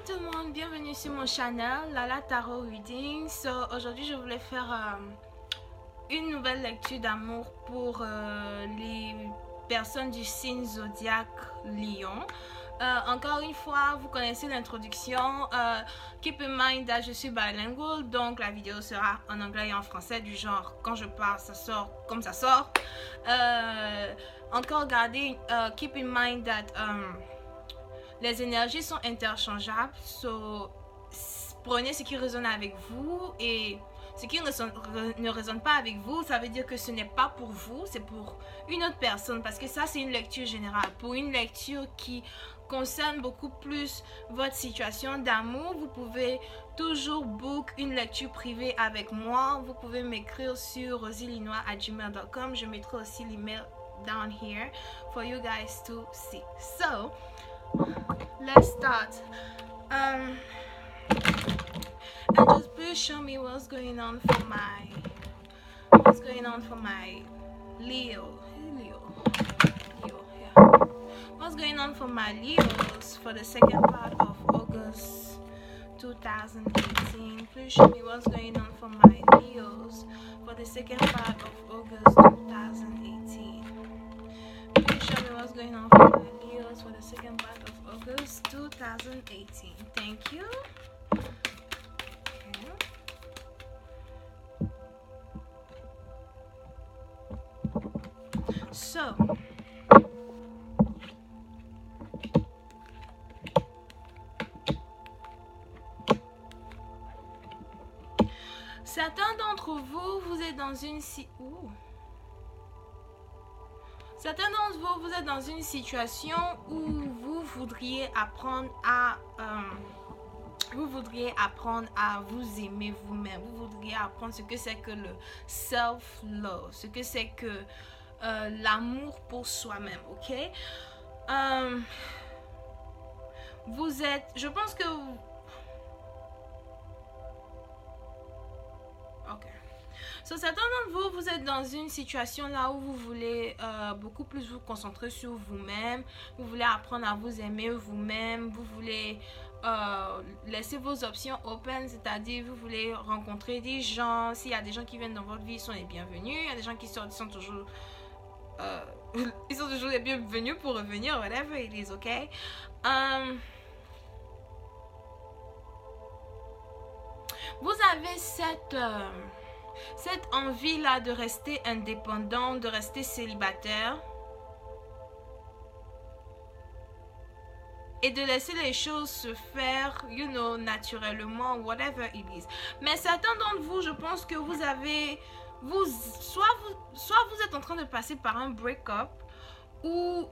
tout le monde, bienvenue sur mon channel Lala Tarot Reading. Aujourd'hui je voulais faire une nouvelle lecture d'amour pour les personnes du signe zodiaque Lion. Encore une fois, vous connaissez l'introduction. Keep in mind that je suis bilingual, donc la vidéo sera en anglais et en français, du genre quand je parle ça sort comme ça sort. Encore gardez, keep in mind that les énergies sont interchangeables, prenez ce qui résonne avec vous et ce qui ne résonne pas avec vous, ça veut dire que ce n'est pas pour vous, c'est pour une autre personne, parce que ça c'est une lecture générale. Pour une lecture qui concerne beaucoup plus votre situation d'amour, vous pouvez toujours book une lecture privée avec moi. Vous pouvez m'écrire sur rosylinois@gmail.com. Je mettrai aussi l'email down here for you guys to see. So let's start. And just please show me what's going on for my Leo. Yeah. What's going on for my Leos for the second part of August 2018? Please show me what's going on for my Leos for the second part of August 2018. Please show me what's going on for my Leos for the second part of August 2018. Thank you. So, certains d'entre vous, vous êtes dans une situation où vous voudriez apprendre à vous aimer vous-même. Vous voudriez apprendre ce que c'est que le self-love, ce que c'est que l'amour pour soi-même, ok? Je pense que certains d'entre vous êtes dans une situation là où vous voulez beaucoup plus vous concentrer sur vous-même, vous voulez apprendre à vous aimer vous-même, vous voulez laisser vos options open, c'est-à-dire vous voulez rencontrer des gens. S'il y a des gens qui viennent dans votre vie, ils sont les bienvenus. Il y a des gens qui sortent, ils sont toujours les bienvenus pour revenir, whatever it is, ok? Vous avez cette envie là de rester indépendant, de rester célibataire et de laisser les choses se faire, naturellement, whatever it is. Mais certains d'entre vous, je pense que vous êtes en train de passer par un break-up ou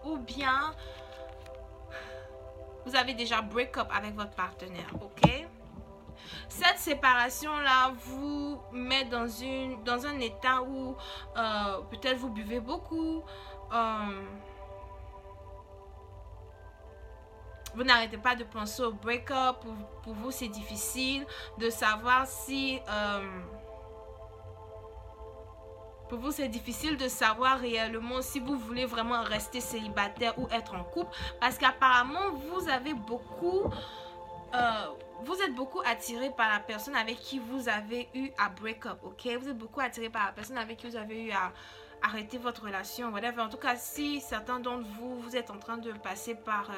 ou bien vous avez déjà break-up avec votre partenaire, ok? Cette séparation-là vous met dans un état où peut-être vous buvez beaucoup, vous n'arrêtez pas de penser au break-up. Pour vous, c'est difficile de savoir si... pour vous, c'est difficile de savoir réellement si vous voulez vraiment rester célibataire ou être en couple. Parce qu'apparemment, vous êtes beaucoup attiré par la personne avec qui vous avez eu à break-up, ok? Vous êtes beaucoup attiré par la personne avec qui vous avez eu à arrêter votre relation, whatever. En tout cas, si certains d'entre vous êtes en train de passer par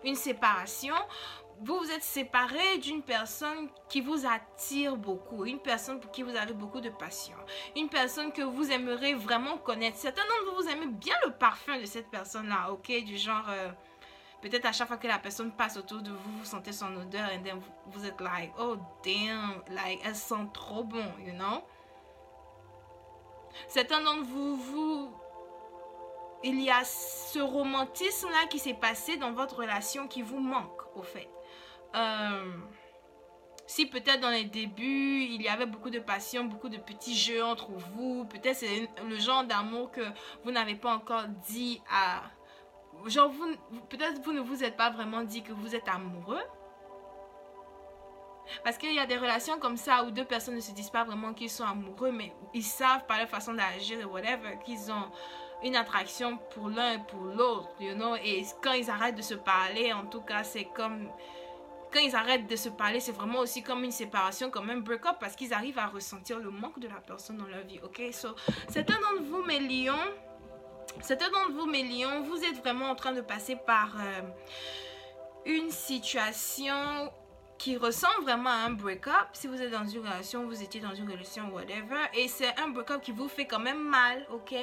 une séparation, vous êtes séparé d'une personne qui vous attire beaucoup, une personne pour qui vous avez beaucoup de passion, une personne que vous aimeriez vraiment connaître. Certains d'entre vous aimez bien le parfum de cette personne-là, ok? Du genre, peut-être à chaque fois que la personne passe autour de vous, vous sentez son odeur et vous êtes like, oh damn, like, elle sent trop bon, you know? Certains d'entre vous, il y a ce romantisme-là qui s'est passé dans votre relation qui vous manque, au fait. Si peut-être dans les débuts, il y avait beaucoup de passion, beaucoup de petits jeux entre vous, peut-être c'est le genre d'amour que vous n'avez pas encore dit à... Genre, peut-être vous ne vous êtes pas vraiment dit que vous êtes amoureux. Parce qu'il y a des relations comme ça où deux personnes ne se disent pas vraiment qu'ils sont amoureux, mais ils savent par leur façon d'agir et whatever qu'ils ont une attraction pour l'un et pour l'autre, you know. Et quand ils arrêtent de se parler, en tout cas, c'est comme... Quand ils arrêtent de se parler, c'est vraiment aussi comme une séparation, comme un break-up, parce qu'ils arrivent à ressentir le manque de la personne dans leur vie, ok? So, certains d'entre vous, mes lions, vous êtes vraiment en train de passer par une situation qui ressemble vraiment à un break-up. Si vous êtes dans une relation, vous étiez dans une relation, whatever, et c'est un break-up qui vous fait quand même mal, ok?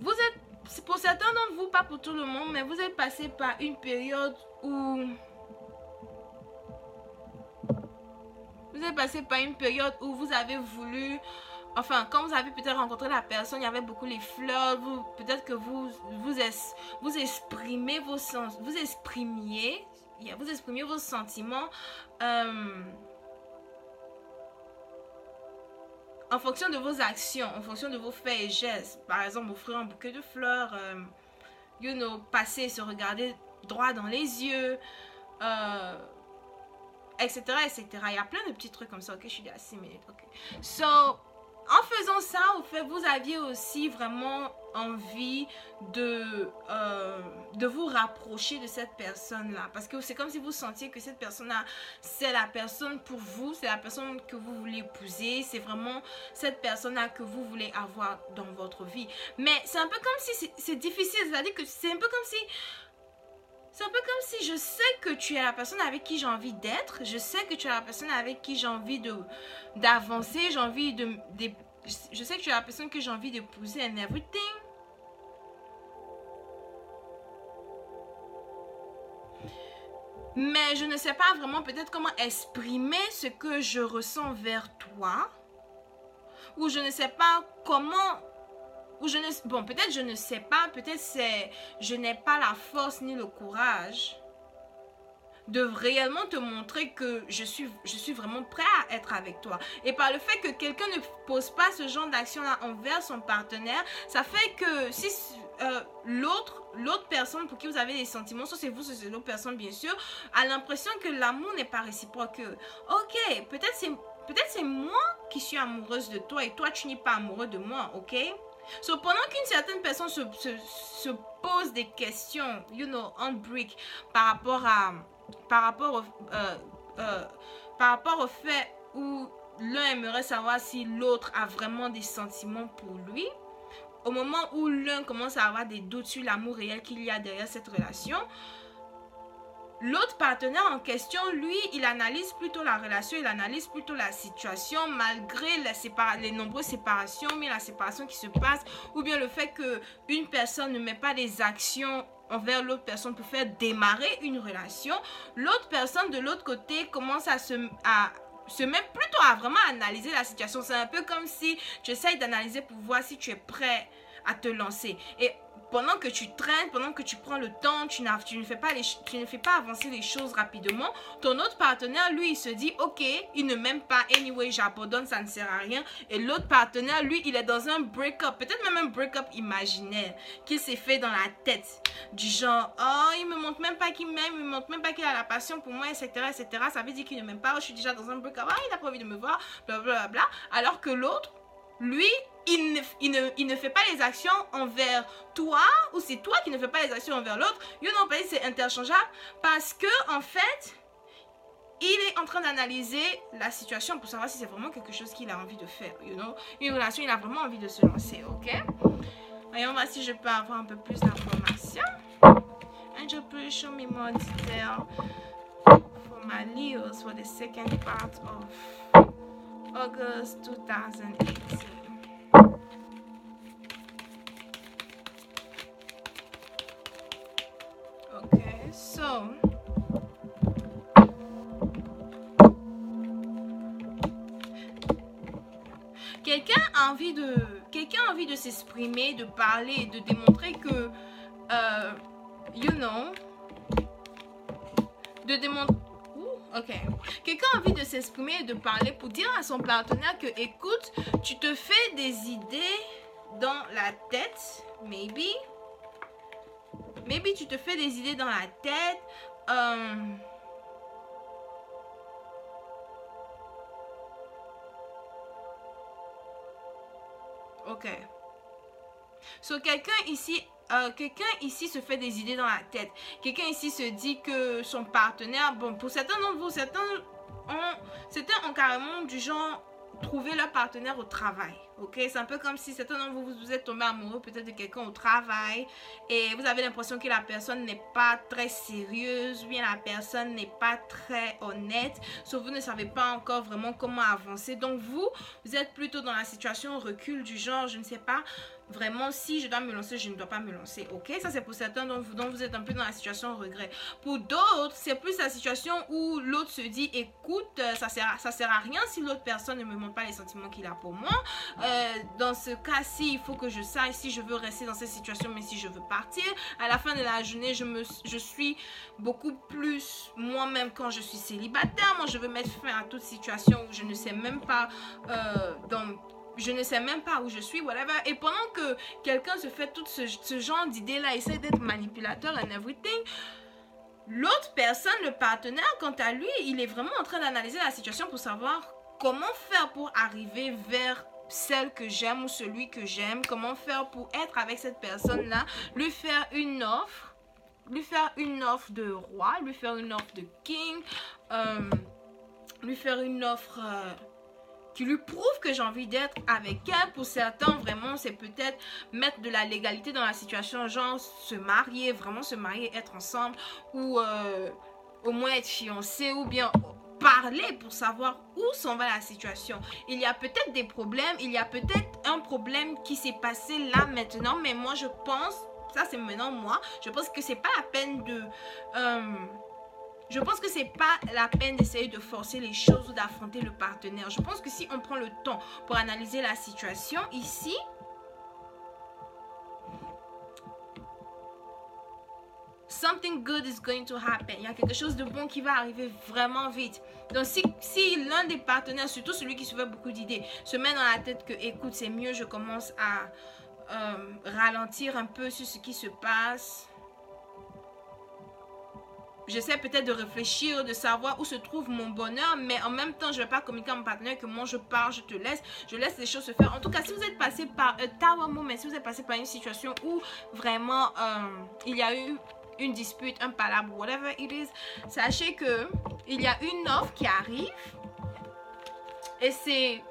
Vous êtes, pour certains d'entre vous, pas pour tout le monde, mais vous êtes passé par une période où... vous avez voulu... Enfin, quand vous avez peut-être rencontré la personne, il y avait beaucoup les fleurs, peut-être que vous exprimez vos sens, vous exprimiez vos sentiments en fonction de vos actions, en fonction de vos faits et gestes. Par exemple, offrir un bouquet de fleurs, you know, passer, se regarder droit dans les yeux, etc., etc. Il y a plein de petits trucs comme ça. Ok, je suis à 6 minutes. Ok. So, en faisant ça, au fait, vous aviez aussi vraiment envie de vous rapprocher de cette personne-là. Parce que c'est comme si vous sentiez que cette personne-là, c'est la personne pour vous, c'est la personne que vous voulez épouser, c'est vraiment cette personne-là que vous voulez avoir dans votre vie. Mais c'est un peu comme si c'est difficile, c'est-à-dire que c'est un peu comme si... C'est un peu comme si je sais que tu es la personne avec qui j'ai envie d'être. Je sais que tu es la personne avec qui j'ai envie d'avancer. Je sais que tu es la personne que j'ai envie d'épouser and everything. Mais je ne sais pas vraiment peut-être comment exprimer ce que je ressens vers toi. Ou je ne sais pas comment... Bon, peut-être je ne sais pas, peut-être je n'ai pas la force ni le courage de réellement te montrer que je suis vraiment prêt à être avec toi. Et par le fait que quelqu'un ne pose pas ce genre d'action-là envers son partenaire, ça fait que si l'autre personne pour qui vous avez des sentiments, soit c'est vous, soit c'est l'autre personne bien sûr, a l'impression que l'amour n'est pas réciproque. Ok, peut-être c'est moi qui suis amoureuse de toi et toi tu n'es pas amoureux de moi, ok? So, pendant qu'une certaine personne se pose des questions, you know, on break, par rapport au fait où l'un aimerait savoir si l'autre a vraiment des sentiments pour lui, au moment où l'un commence à avoir des doutes sur l'amour réel qu'il y a derrière cette relation, l'autre partenaire en question, lui, il analyse plutôt la relation, il analyse plutôt la situation, malgré les nombreuses séparations, mais la séparation qui se passe, ou bien le fait qu'une personne ne met pas des actions envers l'autre personne pour faire démarrer une relation. L'autre personne de l'autre côté commence à se met plutôt à vraiment analyser la situation. C'est un peu comme si tu essayes d'analyser pour voir si tu es prêt à te lancer. Et pendant que tu traînes, pendant que tu prends le temps, tu ne fais pas avancer les choses rapidement, ton autre partenaire, lui, il se dit, ok, il ne m'aime pas, anyway, j'abandonne, ça ne sert à rien. Et l'autre partenaire, lui, il est dans un break-up, peut-être même un break-up imaginaire, qu'il s'est fait dans la tête. Du genre, oh, il me montre même pas qu'il m'aime, il me montre même pas qu'il a la passion pour moi, etc., etc. Ça veut dire qu'il ne m'aime pas, je suis déjà dans un break-up, ah, il n'a pas envie de me voir, blablabla. Alors que l'autre, lui, il ne fait pas les actions envers toi, ou c'est toi qui ne fais pas les actions envers l'autre. You know, c'est interchangeable parce que en fait, il est en train d'analyser la situation pour savoir si c'est vraiment quelque chose qu'il a envie de faire. You know, une relation, il a vraiment envie de se lancer, ok? Voyons voir si je peux avoir un peu plus d'informations. And je peux show me more detail for my Leos for the second part of August 2018. Okay, so quelqu'un a envie de s'exprimer, de parler, de démontrer que you know, de démontrer. Ok. Quelqu'un a envie de s'exprimer et de parler pour dire à son partenaire que, écoute, tu te fais des idées dans la tête, maybe tu te fais des idées dans la tête, Ok. So, quelqu'un ici se fait des idées dans la tête. Quelqu'un ici se dit que son partenaire, bon, pour certains d'entre vous, certains ont carrément du genre trouver leur partenaire au travail. Ok, c'est un peu comme si certains d'entre vous, vous êtes tombé amoureux peut-être de quelqu'un au travail et vous avez l'impression que la personne n'est pas très sérieuse, ou bien la personne n'est pas très honnête, sauf vous ne savez pas encore vraiment comment avancer. Donc vous êtes plutôt dans la situation recul du genre, je ne sais pas vraiment si je dois me lancer, je ne dois pas me lancer. Ok, ça c'est pour certains d'entre vous, donc vous êtes un peu dans la situation regret. Pour d'autres, c'est plus la situation où l'autre se dit écoute, ça sert à rien si l'autre personne ne me montre pas les sentiments qu'il a pour moi. Dans ce cas-ci, il faut que je sache si je veux rester dans cette situation, mais si je veux partir. À la fin de la journée, je suis beaucoup plus moi-même quand je suis célibataire. Moi, je veux mettre fin à toute situation où je ne sais même pas je ne sais même pas où je suis, whatever. Et pendant que quelqu'un se fait tout ce genre d'idées-là, essaie d'être manipulateur and everything, l'autre personne, le partenaire, quant à lui, il est vraiment en train d'analyser la situation pour savoir comment faire pour arriver vers celle que j'aime ou celui que j'aime, comment faire pour être avec cette personne-là, lui faire une offre de roi, lui faire une offre de king, lui faire une offre qui lui prouve que j'ai envie d'être avec elle. Pour certains, vraiment, c'est peut-être mettre de la légalité dans la situation, genre se marier, vraiment se marier, être ensemble, ou au moins être fiancé, ou bien parler pour savoir où s'en va la situation. Il y a peut-être des problèmes, il y a peut-être un problème qui s'est passé là maintenant, mais moi je pense, ça c'est maintenant moi, je pense que c'est pas la peine de... je pense que c'est pas la peine d'essayer de forcer les choses ou d'affronter le partenaire. Je pense que si on prend le temps pour analyser la situation ici, something good is going to happen. Il y a quelque chose de bon qui va arriver vraiment vite. Donc si l'un des partenaires, surtout celui qui se fait beaucoup d'idées, se met dans la tête que écoute, c'est mieux, je commence à ralentir un peu sur ce qui se passe. J'essaie peut-être de réfléchir, de savoir où se trouve mon bonheur, mais en même temps, je ne vais pas communiquer à mon partenaire que moi je pars, je te laisse, je laisse les choses se faire. En tout cas, si vous êtes passé par un tower moment, si vous êtes passé par une situation où vraiment il y a eu une dispute, un palabre, whatever it is, sachez que il y a une offre qui arrive et c'est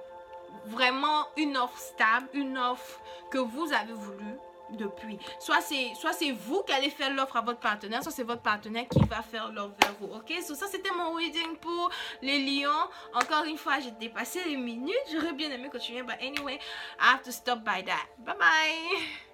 vraiment une offre stable, une offre que vous avez voulu depuis. Soit c'est vous qui allez faire l'offre à votre partenaire, soit c'est votre partenaire qui va faire l'offre vers vous. Ok, so ça c'était mon reading pour les lions. Encore une fois, j'ai dépassé les minutes. J'aurais bien aimé continuer, but anyway, I have to stop by that. Bye bye.